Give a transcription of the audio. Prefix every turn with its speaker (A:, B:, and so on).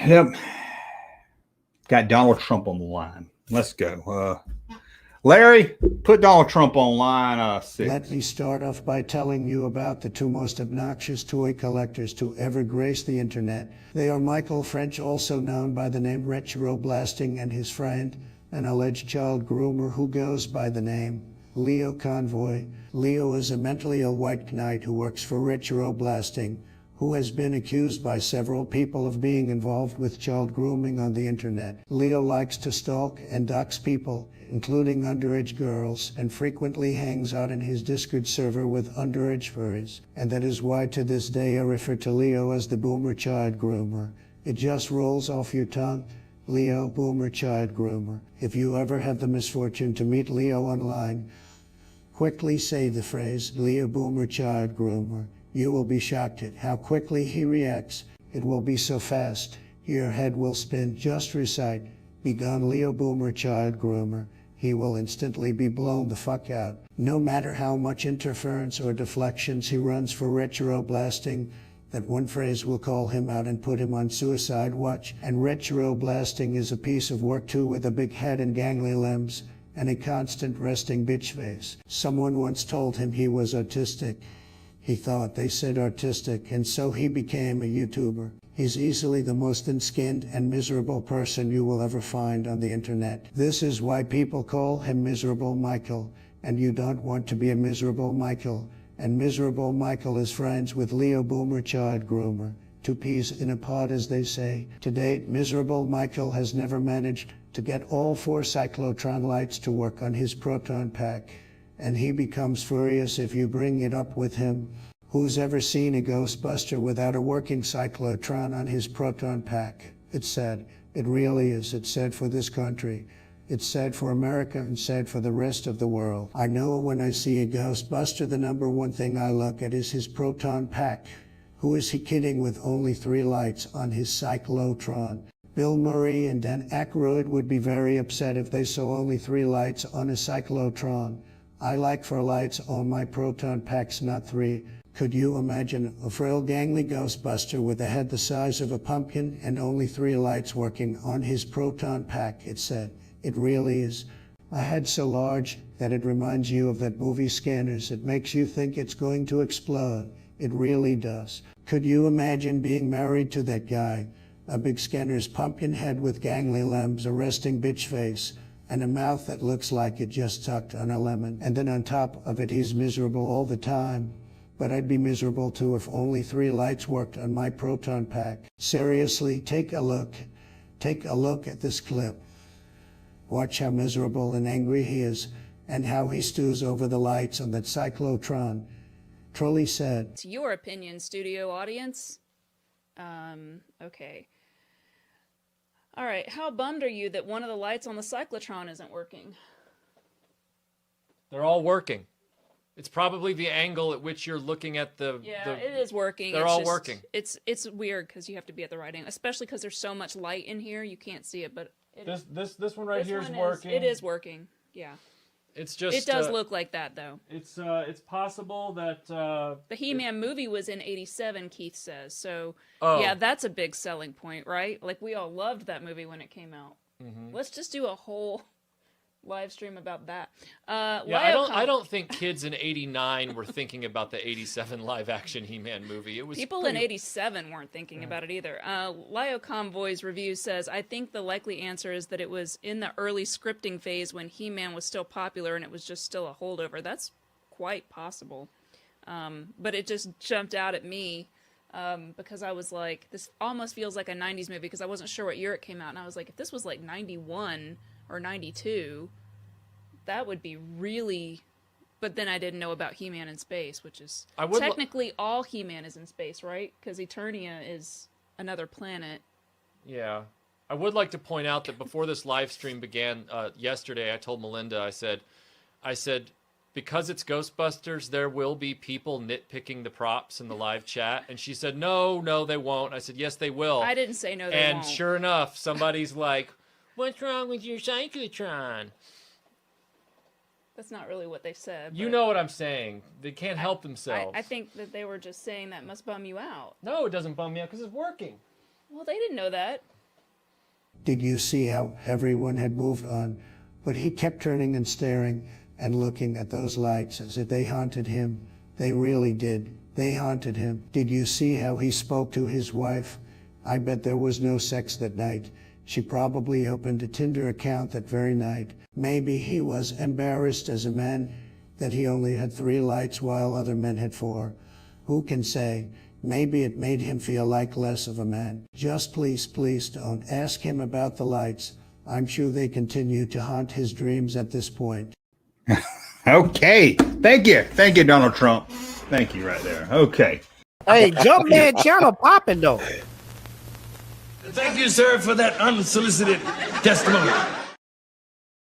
A: Yep. Got Donald Trump on the line. Let's go. Larry, put Donald Trump on line 6.
B: Let me start off by telling you about the two most obnoxious toy collectors to ever grace the internet. They are Michael French, also known by the name Retroblasting, and his friend, an alleged child groomer who goes by the name Leo Convoy. Leo is a mentally ill white knight who works for Retroblasting, who has been accused by several people of being involved with child grooming on the internet. Leo likes to stalk and dox people, including underage girls, and frequently hangs out in his Discord server with underage furries. And that is why to this day I refer to Leo as the boomer child groomer. It just rolls off your tongue. Leo, boomer child groomer. If you ever have the misfortune to meet Leo online, quickly say the phrase, Leo, boomer child groomer. You will be shocked at how quickly he reacts. It will be so fast, your head will spin. Just recite, "Begone Leo, boomer child groomer." He will instantly be blown the fuck out. No matter how much interference or deflections he runs for Retroblasting, that one phrase will call him out and put him on suicide watch. And Retroblasting is a piece of work too, with a big head and gangly limbs and a constant resting bitch face. Someone once told him he was autistic. He thought they said artistic, and so he became a YouTuber. He's easily the most thin-skinned and miserable person you will ever find on the internet. This is why people call him Miserable Michael, and you don't want to be a miserable Michael. And Miserable Michael is friends with Leo, boomer child groomer. Two peas in a pod, as they say. To date, Miserable Michael has never managed to get all 4 cyclotron lights to work on his proton pack, and he becomes furious if you bring it up with him. Who's ever seen a Ghostbuster without a working cyclotron on his proton pack? It's sad. It really is. It's sad for this country. It's sad for America and sad for the rest of the world. I know when I see a Ghostbuster, the number one thing I look at is his proton pack. Who is he kidding with only 3 lights on his cyclotron? Bill Murray and Dan Aykroyd would be very upset if they saw only 3 lights on a cyclotron. I like 4 lights on my proton packs, not 3. Could you imagine a frail gangly Ghostbuster with a head the size of a pumpkin and only 3 lights working on his proton pack? It said. It really is. A head so large that it reminds you of that movie Scanners. It makes you think it's going to explode. It really does. Could you imagine being married to that guy? A big Scanners pumpkin head with gangly limbs, a resting bitch face, and a mouth that looks like it just sucked on a lemon. And then on top of it, he's miserable all the time. But I'd be miserable too if only 3 lights worked on my proton pack. Seriously, take a look. Take a look at this clip. Watch how miserable and angry he is, and how he stews over the lights on that cyclotron. Trolley said.
C: It's your opinion, studio audience. Okay. All right, how bummed are you that one of the lights on the cyclotron isn't working?
D: They're all working. It's probably the angle at which you're looking at the...
C: Yeah, it is working.
D: They're all working.
C: It's weird because you have to be at the right angle, especially because there's so much light in here, you can't see it, but...
D: This one right here is working.
C: It is working, yeah.
D: It's just...
C: It does look like that, though.
D: It's possible that...
C: The He-Man movie was in '87, Keith says, so... Oh. Yeah, that's a big selling point, right? Like, we all loved that movie when it came out. Mm-hmm. Let's just do a whole live stream about that.
D: Yeah, I don't think kids in '89 were thinking about the '87 live-action He-Man movie. It was
C: people in '87 weren't thinking about it either. Lio Convoy's review says, I think the likely answer is that it was in the early scripting phase when He-Man was still popular and it was just still a holdover. That's quite possible. But it just jumped out at me because I was like, this almost feels like a 90s movie because I wasn't sure what year it came out. And I was like, if this was like 91 or 92, that would be really... But then I didn't know about He-Man in space, which is... Technically, all He-Man is in space, right? Because Eternia is another planet.
D: Yeah. I would like to point out that before this live stream began yesterday, I told Melinda, I said, because it's Ghostbusters, there will be people nitpicking the props in the live chat. And she said, no, they won't. I said, yes, they will.
C: I didn't say no, they won't.
D: And sure enough, somebody's like, what's wrong with your cyclotron?
C: That's not really what they said.
D: You know what I'm saying. They can't help themselves.
C: I think that they were just saying that must bum you out.
D: No, it doesn't bum me out because it's working.
C: Well, they didn't know that.
B: Did you see how everyone had moved on, but he kept turning and staring and looking at those lights as if they haunted him? They really did. They haunted him. Did you see how he spoke to his wife? I bet there was no sex that night. She probably opened a Tinder account that very night. Maybe he was embarrassed as a man that he only had 3 lights while other men had 4. Who can say? Maybe it made him feel like less of a man. Just please don't ask him about the lights. I'm sure they continue to haunt his dreams at this point.
A: Okay. Thank you. Thank you, Donald Trump. Thank you right there. Okay.
E: Hey, Junkman channel popping though.
F: Thank you, sir, for that unsolicited testimony.